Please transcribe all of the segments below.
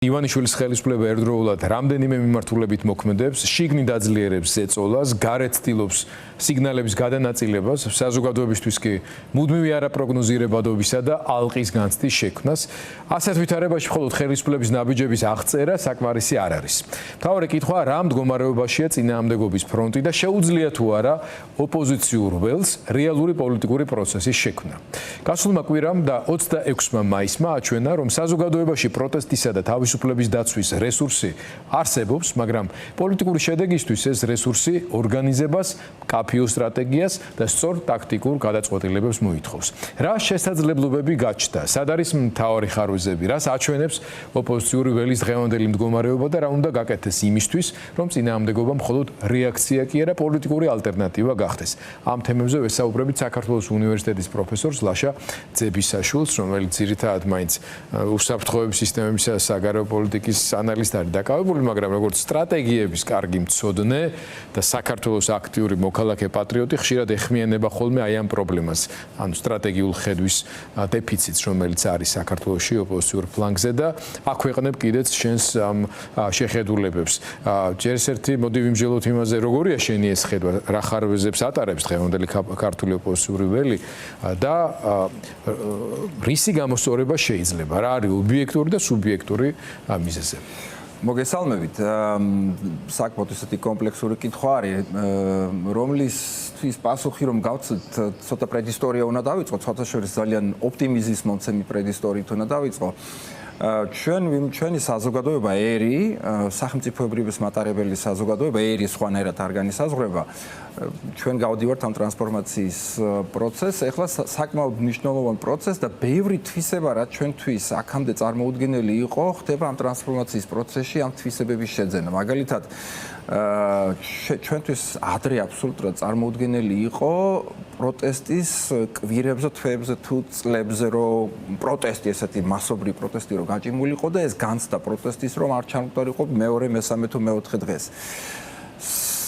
ივანიშვილის ხელისუფლება ერთდროულად რამდენიმე მიმართულებით მოქმედებს, შიგნით აძლიერებს ზეწოლას, გარეთ ცდილობს სიგნალების გადანაწილებას, საზოგადოებისთვის კი მუდმივი არაპროგნოზირებადობისა და ალყის განცდის შექმნას. ასეთ ვითარებაში მხოლოდ ხელისუფლების ნაბიჯების აღწერა საკმარისი არ არის. მთავარი კითხვა, რა მდგომარეობაშია წინააღმდეგობის ფრონტი და შეუძლია თუ არა ოპოზიციურ ველს რეალური პოლიტიკური პროცესის შექმნა. გასულმა კვირამ და 26 მაისმა აჩვენა, რომ საზოგადოებაში პროტესტისა და თავისუფლების დაცვის რესურსი არსებობს, მაგრამ პოლიტიკური შედეგისთვის ეს რესურსი ორგანიზებას, კაფიო სტრატეგიას და სწორ ტაქტიკურ გადაწყვეტილებებს მოითხოვს. რა შესაძლებლობები გაჩნდა? სად არის მთავარი ხარვეზები? რას აჩვენებს ოპოზიციური ველის დღევანდელი მდგომარეობა და რა უნდა გაკეთდეს იმისთვის, რომ წინააღმდეგობა მხოლოდ რეაქცია კი არა, პოლიტიკური ალტერნატივა გახდეს? ამ თემებზე ვესაუბრებით საქართველოს უნივერსიტეტის პროფესორს ლაშა ძებისაშვილს, რომელიც ძირითადად მაინც უსაფრთხოების სისტემებისა და საგარეო პოლიტიკის ანალისტი არის დაკავებული, მაგრამ როგორც სტრატეგიების კარგი მცოდნე და საქართველოს აქტიური მოქალაქე პატრიოტი ხშირად ეხმიანება ხოლმე აი ამ პრობლემას, ანუ სტრატეგიულ ხედვის დეფიციტს, რომელიც არის საქართველოში ოპოზიციურ ფლანგზე და აქვეყნებ კიდეც შენს ამ შეხედულებებს. ჯერ ერთი მოდი ვიმსჯელოთ იმაზე, როგორია შენი ეს ხედვა, რა ხარვეზებს ატარებს დღევანდელი ქართული ოპოზიციური ველი და რისი გამოსწორება შეიძლება? რა არის ობიექტური და სუბიექტური მიზეზები? მოგესალმებით. საკმაოდ ისეთი კომპლექსური კითხვა არის, რომლისთვის პასუხი რომ გავცეთ, ცოტა პრედისტორია უნდა დავიწყო, ცოტა შორის ძალიან ოპტიმიზმის მომცემი პრედისტორიით უნდა დავიწყო. ჩვენი საზოგადოება ერი, სახელმწიფოებრიობის მატარებელი საზოგადოება ერი სხვანაირად არ განისაზღვრება. ჩვენ გავდივართ ამ ტრანსფორმაციის პროცესს, ეხლა საკმაოდ მნიშვნელოვანი პროცესი და ბევრი თვისება, რაც ჩვენთვის აქამდე წარმოუდგენელი იყო, ხდება ამ ტრანსფორმაციის პროცესში ამ თვისებების შეძენა. მაგალითად, ჩვენთვის ადრე აბსოლუტურად წარმოუდგენელი იყო პროტესტის კვირებზე, თვეებზე თუ წლებზე, რომ პროტესტი, ესეთი მასობრივი პროტესტი რომ გაჭიმულიყო და ეს განცდა პროტესტის, რომ არ ჩამოყარიყო მეორე, მესამე თუ მეოთხე დღეს.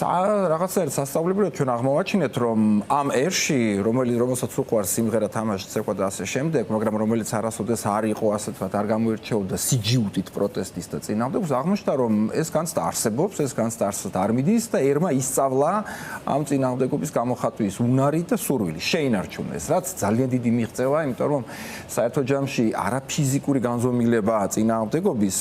რაღაცა სასწაულებრივად ჩვენ აღმოვაჩინეთ, რომ ამ ერში, რომელსაც უყვარს სიმღერა, თამაში, ცეკვა და ასე შემდეგ, მაგრამ რომელიც არასოდეს არ იყო ასე თქვათ, არ გამოირჩეოდა სიჯიუტით პროტესტის და წინააღმდეგობის, აღმოჩნდა, რომ ეს განცდა არსებობს, ეს განცდა არსად არ მიდის და ერმა ისწავლა ამ წინააღმდეგობის გამოხატვის უნარი და სურვილი, შეინარჩუნეს, რაც ძალიან დიდი მიღწევა, იმიტომ რომ საერთო ჯამში არაფიზიკური განზომილებაა წინააღმდეგობის,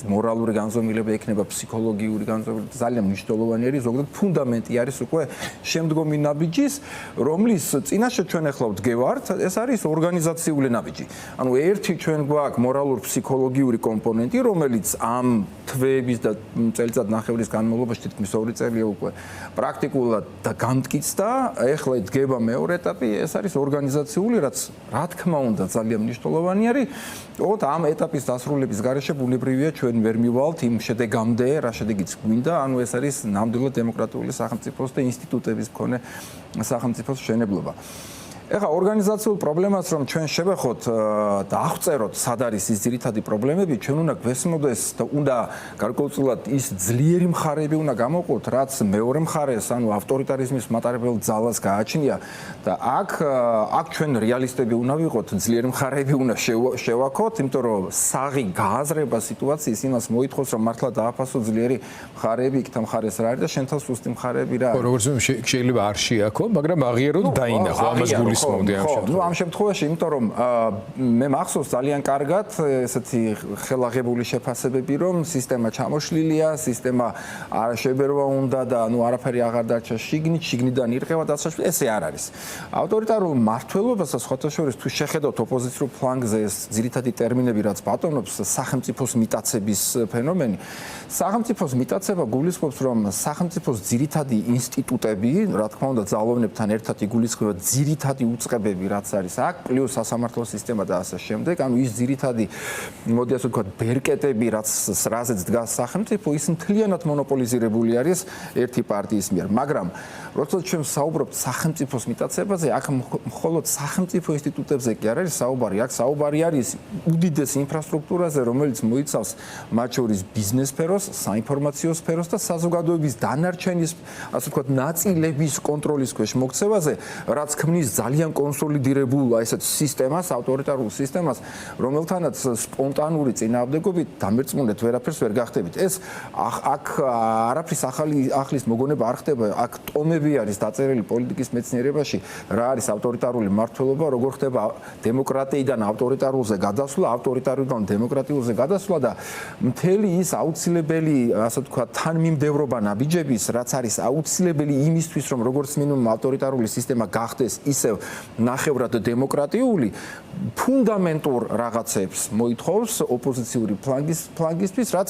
მორალური განზომილება იქნება ფსიქოლოგიური განზომილება, ძალიან მნიშვნელოვანი ზოგადად ფუნდამენტი არის უკვე შემდგომი ნაბიჯის, რომლის წინაშე ჩვენ ახლა ვდგევართ, ეს არის ორგანიზაციული ნაბიჯი. ანუ ერთი ჩვენ გვაქვს მორალურ-ფსიქოლოგიური კომპონენტი, რომელიც ამ თვეების და წელიწად ნახევრის განმავლობაში თითქმის 2 წელია უკვე პრაქტიკულად და განმტკიცდა, ახლა დგება მეორე ეტაპი, ეს არის ორგანიზაციული, რაც რა თქმა უნდა ძალიან მნიშვნელოვანი არის. ოღონდ ამ ეტაპის დასრულების გარეშე ბუნებრივია ჩვენ ვერ მივალთ იმ შედეგამდე, რა შედეგიც გვინდა, ანუ ეს არის ნამდვილად დემოკრატიული სახელმწიფოს და ინსტიტუტების მქონე სახელმწიფოს მშენებლობა. ეხლა ორგანიზაციულ პრობლემას რომ ჩვენ შევეხოთ და აღწეროთ, სად არის ის ძირითადი პრობლემები, ჩვენ უნდა გვესმოდეს და უნდა გარკვეულწილად ის ძლიერი მხარეები უნდა გამოვყოთ, რაც მეორე მხარეს, ანუ ავტორიტარიზმის მატარებელ ძალას გააჩნია და აქ ჩვენ რეალისტები უნდა ვიყოთ, ძლიერი მხარეები უნდა შევაქოთ, იმიტომ რომ საღი გააზრება სიტუაციის იმას მოითხოვს, რომ მართლა დააფასო ძლიერი მხარეები, იქ მხარეს რა არის და შენთან სუსტი მხარეები რა არის. როგორც შეიძლება არ შეაქო, მაგრამ აღიაროთ დაინახო ამას გულის ამ შემთხვევაში, იმიტომ რომ მე მახსოვს ძალიან კარგად ესეთი ხელაღებული შეფასებები, რომ სისტემა ჩამოშლილია, სისტემა არ შეებერვა უნდა და არაფერი აღარ დარჩა შიგნიდან ირყევა და ასე ესე არ არის. ავტორიტარულ მმართველობასაც სხვათა შორის თუ შეხედავთ ოპოზიციურ ფლანგზე ეს ძირითადი ტერმინები, რაც ბატონობს, სახელმწიფოს მიტაცების ფენომენი. სახელმწიფოს მიტაცება გულისხმობს, რომ სახელმწიფოს ძირითადი ინსტიტუტები, რა თქმა უნდა, ძალოვნებთან ერთად იგულისხმება ძირითადი უწყებები, რაც არის აქ, პლუს სასამართლო სისტემა და ასე შემდეგ, ანუ ის ძირითადი, მოდი ასე ვთქვათ, ბერკეტები, რაზეც დგას სახელმწიფო, ის მთლიანად მონოპოლიზირებული არის ერთი პარტიის მიერ. მაგრამ როცა ჩვენ საუბრობთ სახელმწიფოს მიტაცებაზე, აქ მხოლოდ სახელმწიფო ინსტიტუტებზე კი არ არის საუბარი, აქ საუბარი არის უდიდეს ინფრასტრუქტურაზე, რომელიც მოიცავს მათ შორის ბიზნეს სფეროს, საინფორმაციო სფეროს და საზოგადოების დანარჩენის, ასე ვთქვათ, ნაწილების კონტროლის ქვეშ მოქცევაზე, რაც ქმნის ძალიან ძალიან კონსოლიდირებულ ესეთ სისტემას, ავტორიტარულ სისტემას, რომელთანაც სპონტანური წინააღმდეგობით დამერწმუნეთ ვერაფერს ვერ გახდებით. ეს აქ არაფრის ახლის მოგონება არ ხდება, აქ ტომები არის დაწერილი პოლიტიკის მეცნიერებაში, რა არის ავტორიტარული მმართველობა, როგორ ხდება დემოკრატიიდან ავტორიტარულზე გადასვლა, ავტორიტარულიდან დემოკრატიულზე გადასვლა და მთელი ის აუცილებელი, ასე ვთქვათ, თანმიმდევრობა ნაბიჯების, რაც არის აუცილებელი იმისთვის, რომ როგორც მინიმუმ ავტორიტარული სისტემა გახდეს ისევ ნახევრად დემოკრატიული, ფუნდამენტურ რაღაცებს მოითხოვს ოპოზიციური ფლანგისთვის, რაც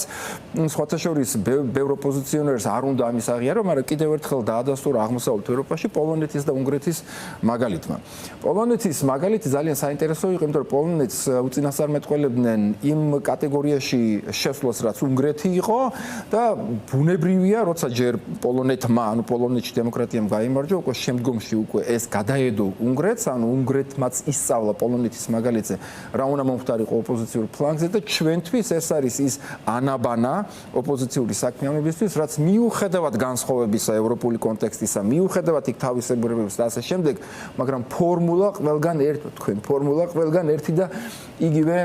სხვათა შორის ბევრ ოპოზიციონერს არ უნდა ამის აღიარო, მაგრამ კიდევ ერთხელ დაადასტურა აღმოსავლეთ ევროპაში პოლონეთის და უნგრეთის მაგალითმა. პოლონეთის მაგალითი ძალიან საინტერესო იყო, იმიტომ რომ პოლონეთს უწინასწარმეტყველებდნენ იმ კატეგორიაში შესვლას, რაც უნგრეთი იყო და ბუნებრივია, როცა ჯერ პოლონეთმა, ანუ პოლონეთში დემოკრატიამ გაიმარჯვა, უკვე შემდგომში უკვე ეს გადაედო უნგრეთს, ანუ უნგრეთმაც ისწავლა პოლონეთის მაგალითზე, რა უნდა მომხდარიყო ოპოზიციურ ფლანგზე და ჩვენთვის ეს არის ის ანაბანა ოპოზიციური საქმიანობისთვის, რაც მიუხედავად განსხვავებისა ევროპული კონტექსტისა, მიუხედავად იქ თავისებურებების და ასე შემდეგ, მაგრამ ფორმულა ყველგან ერთი და იგივე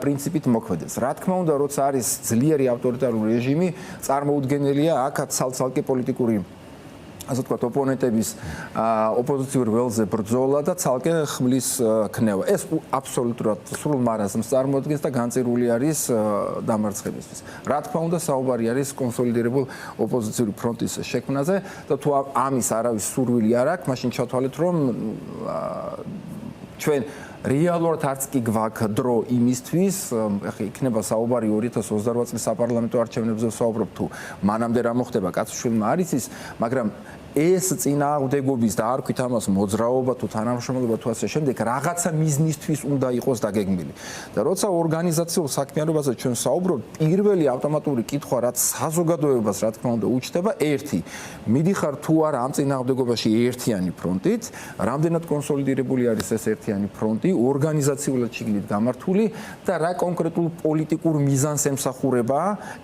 პრინციპით მოქმედებს. რა თქმა უნდა, როცა არის ძლიერი ავტორიტარული რეჟიმი, წარმოუდგენელია აქაც ცალ-ცალკე პოლიტიკური ასე ვთქვათ, ოპონენტების ოპოზიციურ ველზე ბრძოლა და ცალკე ხმლის ქნევა. ეს აბსოლუტურად სრულ მარაზმს წარმოადგენს და განწირული არის დამარცხებისთვის. რა თქმა უნდა, საუბარი არის კონსოლიდირებულ ოპოზიციური ფრონტის შექმნაზე და თუ ამის არავის სურვილი არ აქვს, მაშინ ჩავთვალეთ, რომ ჩვენ რეალურად არც კი გვაქვს დრო იმისთვის, ახლა იქნება საუბარი 2028 წლის საპარლამენტო არჩევნებზე ვსაუბრობ თუ მანამდე რა მოხდება, კაცშვილმა არ იცის, მაგრამ ეს წინააღმდეგობის და არ ვქით ამას მოძრაობა თუ თანამშრომლობა თუ ასე შემდეგ რაღაცა მიზნისთვის უნდა იყოს დაგეგმილი. და როცა ორგანიზაციულ საქმიანობაზე ჩვენ საუბრობთ, პირველი ავტომატური კითხვა, რაც საზოგადოებას რა თქმა უნდა უჩნდება, ერთი, მიდიხარ თუ არა ამ წინააღმდეგობაში ერთიანი ფრონტით, რამდენად კონსოლიდირებული არის ეს ერთიანი ფრონტი, ორგანიზაციულად შიგნით გამართული და რა კონკრეტულ პოლიტიკურ მიზანს ემსახურება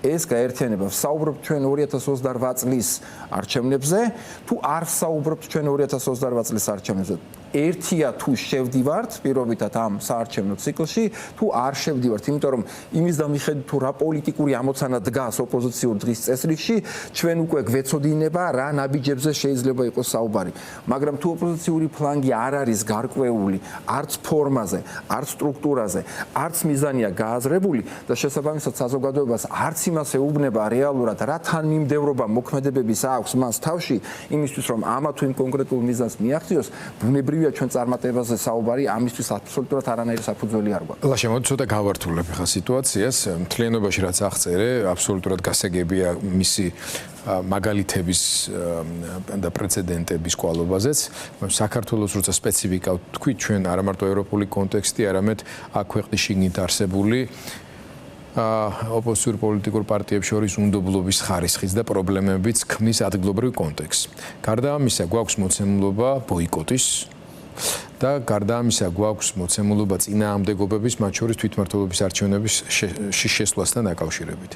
ეს გაერთიანება. ვსაუბრობთ ჩვენ 2028 წლის არჩევნებზე, თუ არ საუბრობთ ჩვენ 2028 წლის არჩევნებზე. ერთია თუ შევდივართ პირობითად ამ საარჩევნო ციკლში, თუ არ შევდივართ, იმიტომ რომ იმის და მიხედვით თუ რა პოლიტიკური ამოცანა დგას ოპოზიციურ დღის წესრიგში, ჩვენ უკვე გვეცოდინება რა ნაბიჯებზე შეიძლება იყოს საუბარი. მაგრამ თუ ოპოზიციური ფლანგი არ არის გარკვეული, არც ფორმაზე, არც სტრუქტურაზე, არც მიზანია გააზრებული და შესაბამისად საზოგადოებას არც იმას ეუბნება რეალურად რა თანმიმდევრობა მოქმედებების აქვს მას თავში, იმისთვის რომ ამა თუ იმ კონკრეტულ მიზანს მიაღწიოს, ბუნებრივია ჩვენ წარმატებაზე საუბარი ამისთვის აბსოლუტურად არანაირი საფუძველი არ გვაქვს. ლაშე, მოდი ცოტა გავართულებ ახლა სიტუაციას. მთლიანობაში რაც აღწერე, აბსოლუტურად გასაგებია მისი მაგალითების და პრეცედენტების კვალობაზეც. საქართველოს როცა სპეციფიკა თქვი, ჩვენ არა მარტო ევროპული კონტექსტი, არამედ აქ ქვეყნის შიგნით არსებული ოპოზიციურ პოლიტიკურ პარტიებს შორის უნდობლობის ხარისხის და პრობლემებიც ქმნის ადგილობრივ კონტექსტს. გარდა ამისა, გვაქვს მოცემულობა ბოიკოტის და გარდა ამისა, გვაქვს მოცემულობა წინააღმდეგობების, მათ შორის თვითმმართველობის არჩევნების შესვლასთან დაკავშირებით.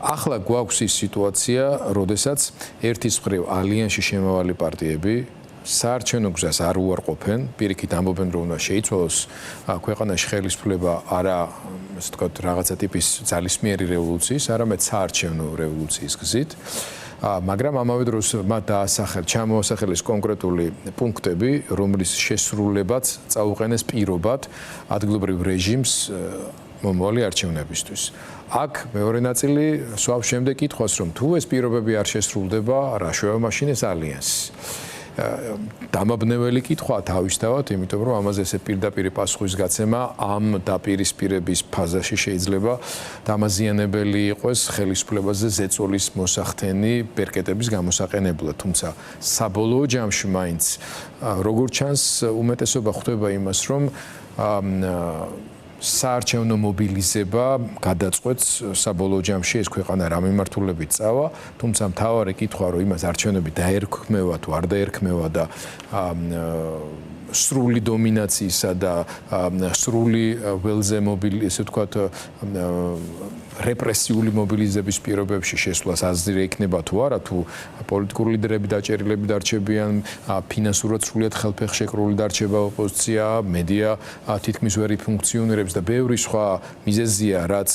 ახლა გვაქვს ის სიტუაცია, როდესაც ერთის მხრივ ალიანსში შემავალი პარტიები საარჩევნო გზას არ უარყოფენ, პირიქით ამბობენ, რომ უნდა შეიცვალოს ქვეყანაში ხელისუფლება არა, ასე ვთქვათ, რაღაცა ტიპის ძალისმიერი რევოლუციის, არამედ საარჩევნო რევოლუციის გზით. მაგრამ ამავე დროს მათ ჩამოასახელეს კონკრეტული პუნქტები, რომლის შესრულებაც წაუყენეს პირობად ადგილობრივ რეჟიმს მომავალი არჩევნებისთვის. აქ მეორე ნაწილი სვავს შემდეგ კითხვას, რომ თუ ეს პირობები არ შესრულდება, რა შეამაშინ ეს ალიანსი. დამაბნეველი კითხვა თავისთავად, იმიტომ რომ ამაზე ესე პირდაპირ პასუხის გაცემა ამ დაპირისპირების ფაზაში შეიძლება დამაზიანებელი იყოს ხელისუფლებაზე ზეწოლის მოსახდენი ბერკეტების გამოსაყენებლად, თუმცა საბოლოო ჯამში მაინც როგორც ჩანს უმეტესობა ხვდება იმას, რომ საარჩევნო მობილიზება გადაწყვეტს საბოლოო ჯამში ეს ქვეყანა რა მიმართულებით წავა, თუმცა მთავარი კითხვა რომ იმას არჩევნები დაერქმევა თუ არ დაერქმევა და სრული დომინაციისა და სრული ველზე ესე ვთქვათ რეპრესიული მობილიზების პირობებში შესვლას აზრი ექნება თუ არა, თუ პოლიტიკური ლიდერები დაჭერილები დარჩებიან, ფინანსურად სრულიად ხელფეხშეკრული დარჩება ოპოზიცია, მედია თითქმის ვერ იფუნქციონირებს და ბევრი სხვა მიზეზია, რაც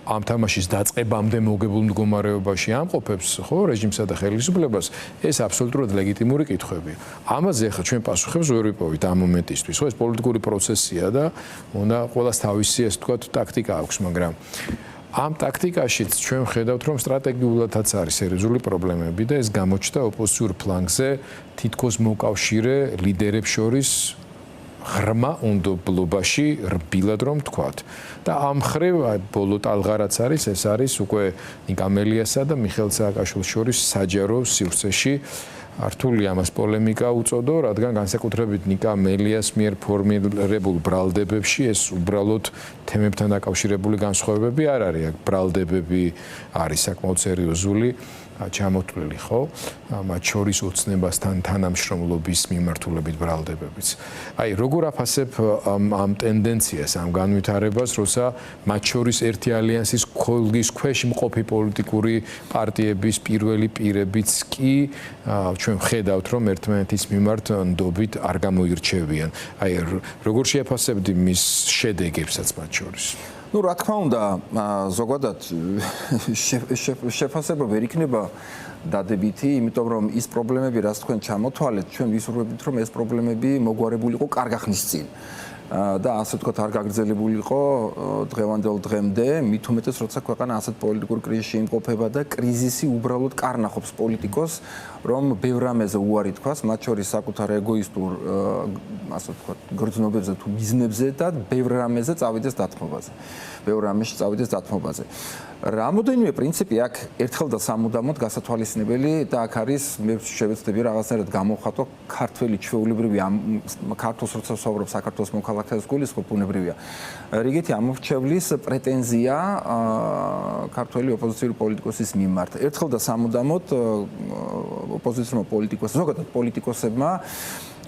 ამ თამაშის დაწყებამდე მოგებულ მდგომარეობაში ამყოფებს, ხო, რეჟიმსა და ხელისუფლებას, ეს აბსოლუტურად ლეგიტიმური კითხვებია. ამაზე ახლა ჩვენ პასუხებს ვერ ვიპოვით ამ მომენტისთვის, ხო, ეს პოლიტიკური პროცესია და უნდა ყველას თავისი, ასე ვთქვათ, ტაქტიკა აქვს, მაგრამ ამ ტაქტიკაშიც ჩვენ ვხედავთ, რომ სტრატეგიულადაც არის სერიოზული პრობლემები და ეს გამოჩნდა ოპოზიციურ ფლანგზე თითქოს მოკავშირე ლიდერებს შორის ღრმა უნდობლობაში რბილად რომ თქვათ. და ამ მხრივ ბოლო ტალღარაც არის, ეს არის უკვე ნიკა მელიასა და მიხეილ სააკაშვილის შორის საჯარო სივრცეში. რთული ამას პოლემიკა უწოდო, რადგან განსაკუთრებით ნიკა მელიას მიერ ფორმირებულ ბრალდებებში ეს უბრალოდ თემებთან დაკავშირებული განსხვავებები არ არის. აქ ბრალდებები არის საკმაოდ სერიოზული, ჩამოთვლილი, ხო? მათ შორის ოცნებასთან თანამშრომლობის მიმართულებით ბრალდებებიც. აი, როგორ აფასებ ამ ტენდენციას, ამ განვითარებას, როცა მათ შორის ერთი ალიანსის ქოლგის ქვეშ მყოფი პოლიტიკური პარტიების პირველი პირებიც კი ჩვენ ვხედავთ, რომ ერთმანეთის მიმართ ნდობით არ გამოირჩევიან. აი, როგორ შეაფასებდი მის შედეგებსაც მათ შორის? Ну, რა თქმა უნდა, ზოგადად შეფასება ვერ იქნება დადებითი, იმიტომ რომ ის პრობლემები, რაც თქვენ ჩამოთვალეთ, ჩვენ ვისურვებთ, რომ ეს პრობლემები მოგვარებული იყო კარგა ხნის წინ. და ასე ვთქვათ, არ გაგრძელებული იყო დღევანდელ დღემდე, მით უმეტეს, როცა ქვეყანა ასეთ პოლიტიკურ კრიზისში იმყოფება და კრიზისი უბრალოდ კარნახობს პოლიტიკოს, რომ ბევრ რამეზე უარი თქვას, მათ შორის საკუთარ ეგოისტურ, ასე ვთქვათ, გრძნობებზე თუ მიზნებზე და ბევრ რამეზე წავიდეს დათმობაზე. ბევრ რამეში წავიდეს დათმობაზე. რამოდენიმე პრინციპი აქ ერთხელ და სამუდამოდ გასათვალისწინებელი და აქ არის მე შევეცდები რაღაცნაირად გამოვხატო ქართველი ჩვეულებრივი ამ ქართულს როცა ვსაუბრობ საქართველოს მოქალაქეებს გულისხმობ ბუნებრივია. რიგითი ამორჩევლის პრეტენზია ქართველი ოპოზიციური პოლიტიკოსის მიმართ. ერთხელ და სამუდამოდ ოპოზიციურმა პოლიტიკოსებმა, ზოგადად პოლიტიკოსებმა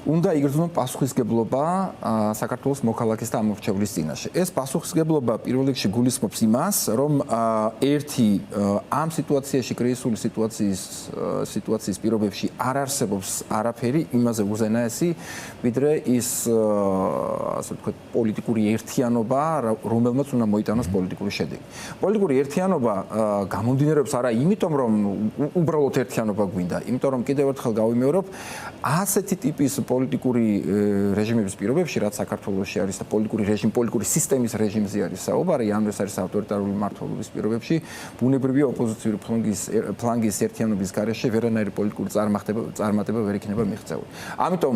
უნდა იგრძნონ პასუხისგებლობა საქართველოს მოქალაქის და ამორჩევლის წინაშე. ეს პასუხისგებლობა პირველ რიგში გულისხმობს იმას, რომ ერთი ამ სიტუაციაში, კრიზისული სიტუაციის პირობებში არ არსებობს არაფერი იმაზე უზენაესი, ვიდრე ის ასე ვთქვათ, პოლიტიკური ერთიანობა, რომელმაც უნდა მოიტანოს პოლიტიკური შედეგი. პოლიტიკური ერთიანობა გამომდინარეობს არა იმიტომ, რომ უბრალოდ ერთიანობა გვინდა, იმიტომ რომ კიდევ ერთხელ გავიმეორებ, ასეთი ტიპის პოლიტიკური რეჟიმების პირობებში, რაც საქართველოში არის და პოლიტიკური სისტემის რეჟიმზე არის საუბარი, ან ეს არის ავტორიტარული მმართველობის პირობებში, ბუნებრივია ოპოზიციური ფლანგის ერთიანობის გარეშე ვერანაირი პოლიტიკური წარმატება ვერ იქნება მიღწეული. ამიტომ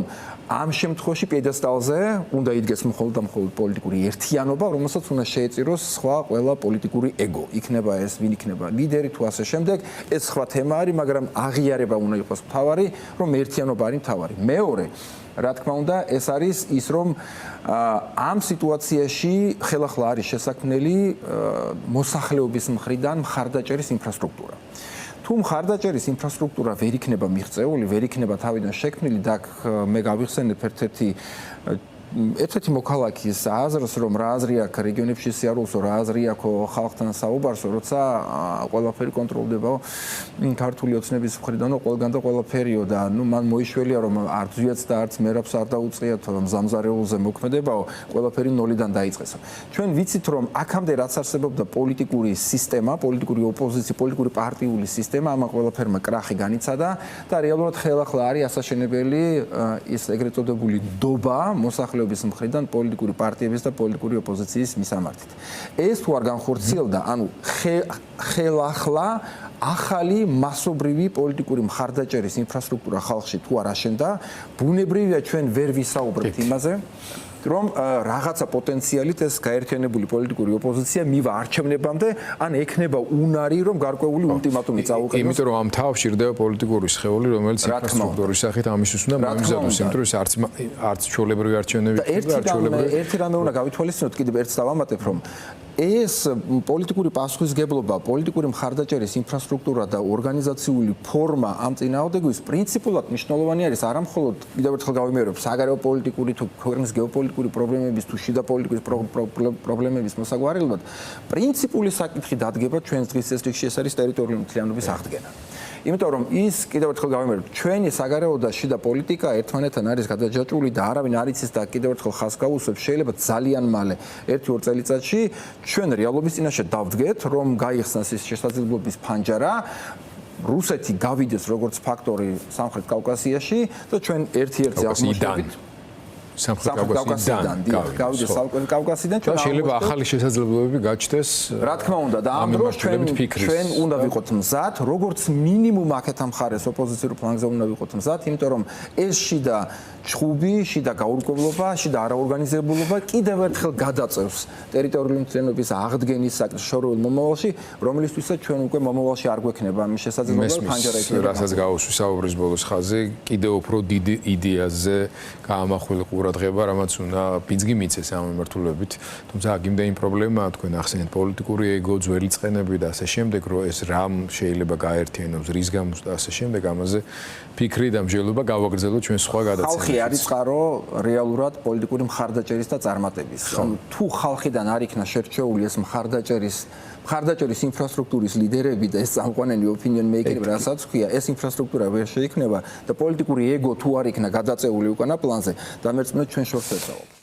ამ შემთხვევაში პიედესტალზე უნდა იდგეს მხოლოდ და მხოლოდ პოლიტიკური ერთიანობა, რომელსაც უნდა შეეწიროს სხვა ყველა პოლიტიკური ეგო. იქნება ეს, ვინ იქნება ლიდერი თუ ასე შემდეგ, ეს სხვა თემა არის, მაგრამ აღიარება უნდა იყოს მთავარი, რომ ერთიანობა არის მთავარი. მეორე, რა თქმა უნდა, ეს არის ის, რომ ამ სიტუაციაში ხელახლა არის შესაქმნელი მოსახლეობის მხრიდან მხარდაჭერის ინფრასტრუქტურა. თუ მხარდაჭერის ინფრასტრუქტურა ვერ იქნება მიღწეული, ვერ იქნება თავიდან შექმნილი და მე გავიხსენებ ერთ-ერთი მოქალაქის აზრს, რომ რა აზრი აქვს რეგიონებში სიარულსო, რა აზრი აქვს ხალხთან საუბარსო, როცა ყველაფერი კონტროლდება ქართული ოცნების მხრიდან, ყველგან და ყველაფერიო და მან მოიშველია, რომ არც ზვიათს და არც მერაბს არ დაუწყიათ, რომ მზამზარეულზე მოქმედებაო, ყველაფერი ნოლიდან დაიწყესო. ჩვენ ვიცით, რომ აქამდე რაც არსებობდა პოლიტიკური სისტემა, პოლიტიკური ოპოზიცია, პოლიტიკური პარტიული სისტემა, ამ ყველაფერმა კრახი განიცადა და რეალურად ხელახლა არის ასაშენებელი ის ეგრეთ წოდებული დობა მოსახლეობის მხრიდან პოლიტიკური პარტიების და პოლიტიკური ოპოზიციის მისამართით. ეს თუ არ განხორციელდა, ანუ ხელახლა ახალი მასობრივი პოლიტიკური მხარდაჭერის ინფრასტრუქტურა ხალხში თუ არ აშენდა, ბუნებრივია ჩვენ ვერ ვისაუბრებთ იმაზე, რომ რაღაცა პოტენციალით ეს გაერთიანებული პოლიტიკური ოპოზიცია მივა არჩევნებამდე, ან ექნება უნარი, რომ გარკვეული ულტიმატუმი წაუყენოს. იმიტომ რომ ამ თავ შირდება პოლიტიკური სხეული, რომელიც ინფრასტრუქტურის სახით ამისთვის უნდა მომიზადოს, იმიტომ რომ არც ჩვეულებრივი არჩევნები ერთი რამე უნდა გავითვალისწინოთ, კიდევ ერთს დავამატებ, რომ ეს პოლიტიკური პასუხისგებლობა, პოლიტიკური მხარდაჭერის ინფრასტრუქტურა და ორგანიზაციული ფორმა ამ წინააღმდეგობის პრინციპულად მნიშვნელოვანი არის არა მხოლოდ კიდევ ერთხელ გავიმეორებ საგარეო პოლიტიკური თუ ქვეყნის გეოპოლიტიკური პრობლემების თუ შიდა პოლიტიკის პრობლემების მოსაგვარებლად, პრინციპული საკითხი დადგება ჩვენს დღის წესრიგში, ეს არის ტერიტორიული მთლიანობის აღდგენა. იმიტომ რომ ის კიდევ ერთხელ გავიმეორებ, ჩვენი საგარეო და შიდა პოლიტიკა ერთმანეთთან არის გადაჯაჭვული და არავინ არ იცის და კიდევ ერთხელ ხაზს გავუსვებს, შეიძლება ძალიან მალე 1-2 წელიწადში ჩვენ რეალობის წინაშე დავდგეთ, რომ გაიხსნას ის შესაძლებლობის ფანჯარა, რუსეთი გავიდეს როგორც ფაქტორი სამხრეთ კავკასიაში და ჩვენ ერთ-ერთი აღმოჩნდებით სამხრეთ კავკასიიდან გავიდეს სამხრეთ კავკასიიდან ჩვენ შეიძლება ახალი შესაძლებლობები გაჩნდეს რა თქმა უნდა და ამ დროს ჩვენ უნდა ვიყოთ მზად როგორც მინიმუმ აქეთ ამხარეს ოპოზიციურ ფლანგზე უნდა ვიყოთ მზად იმიტომ რომ ეს შიდა ჩხუბი, შიდა გაურკვევლობა, შიდა არაორგანიზებულობა კიდევ ერთხელ გადაწევს ტერიტორიული მთლიანობის აღდგენის საკითხს შორეულ მომავალში, რომლისთვისაც ჩვენ უკვე მომავალში არ გვექნება ამის შესაძლებლობა ფანჯარა იქნება. რასაც გაუსვი საუბრის ბოლოს ხაზი, კიდევ უფრო დიდ იდეაზე გაამახვილა ყურადღება, რამაც უნდა პინძგი მიცეს ამ მიმართულებით. თუმცა აქ იმდენი პრობლემაა, თქვენ ახსენეთ პოლიტიკური ეგო, ძველი წყენები და ასე შემდეგ, რომ ეს რამ შეიძლება გაერთიანოს, რის გამო და ასე შემდეგ, ამაზე ფიქრი და მსჯელობა გავაგრძელოთ ჩვენ სხვა გადაცემებში. არ იწყარო რეალურად პოლიტიკური მხარდაჭერის და წარმატების. თუ ხალხიდან არ იქნა შერჩეული ეს მხარდაჭერის ინფრასტრუქტურის ლიდერები და ეს წამყვანელი opinion maker-ები, რასაც ქვია, ეს ინფრასტრუქტურა ვერ შეიქმნება და პოლიტიკური ეგო თუ არ იქნა გადაწეული უკანა პლანზე, დამერწმუნეთ ჩვენ შორს ეწავალ.